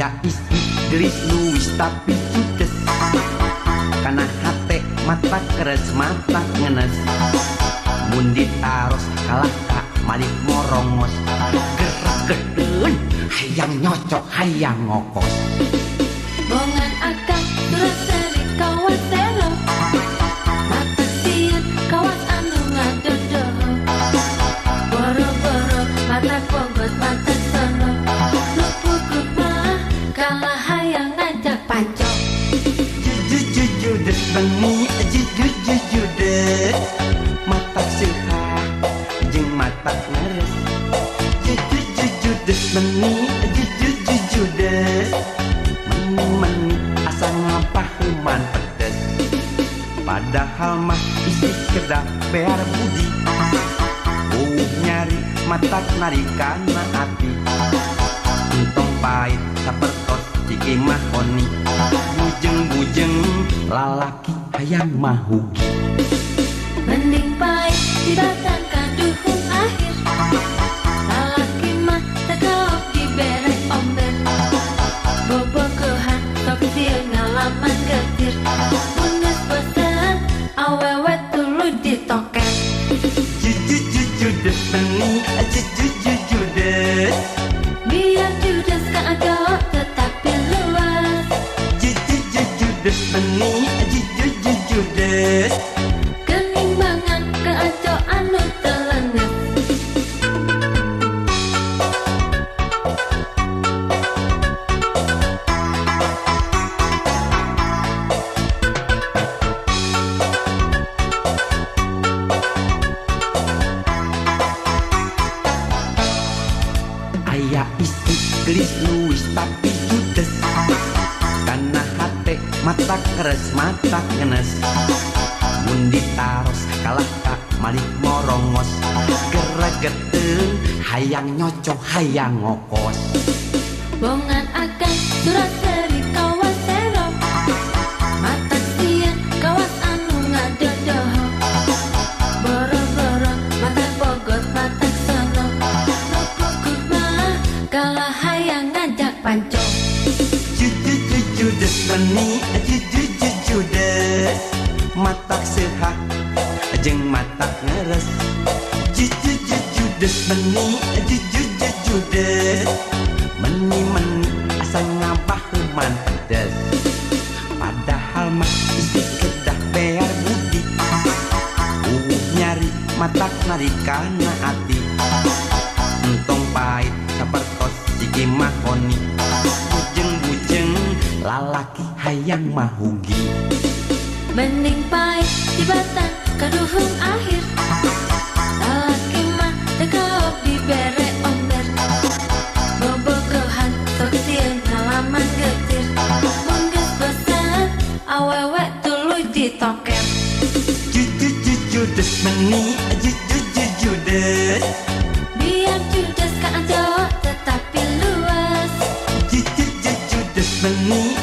Aya istri gelis luwis tapi judes, kana hate mata keres mata ngenes. Mundi taros kalah kak malik morongos, gerak gedun hayang nyocok hayang ngokos. Bongan akang terus dari kawas telo, mata sian kawas anu ngadodo. Boro-boro mata ponggot mata sono, luput mah kalah hayang ngajak pancok. Jujujujudes bengi jujujujudes, mata sehat jeung mata ngeres. Jujujujudes bengi jujujujudes, meni asa ngapahuman pedes. Padahal mah isi kedah bear budi, nyari mata narikana hati. Entong pahit sapertos ciki mahoni, bujeng-bujeng lalaki hayang mahugi. Mending pahit dibatang kaduhung akhir, lalaki mah tegap dibere omber. Bobogohan sok sil ngalaman getir, bunges bosan awewe tuluy ditoket. Jujujujudes bengi jujujujudes, Biar judes keagak tetapi luas, jujujujudes bengi jujujujudes. kenimbangan keaco anu telenges. Aya istri gelis luwis tapi judes, kana hate mata keres mata ngenes. Mundi taros kalah kak malik morongos, geregeteun hayang nyocok hayang ngokos. Bongan akan surat dari kawas telo, mata sian kawas anu ngadodoho. Boro-boro mata bogot mata sono, luput mah kalah hayang ngajak pancok. Jujujujudes bengi jujujujudes, mata sehat jeung mata ngeres. Jujujujudes bengi jujujujudes, meni asa ngabahuman pedes. Padahal mah isi kedah bear budi, nyari mata narikana hati. Entong pahit sapertos ciki mahoni, bujeng-bujeng lalaki hayang mahugi. Mending pahit dibatang kaduhung akhir, lalaki mah tegap dibere omber. Bobogohan sok sil ngalaman getir, bunges bosan awewe tuluy ditoket. Jujujujudes bengi jujujujudes, Biar judes keaco tetapi luas, jujujujudes bengi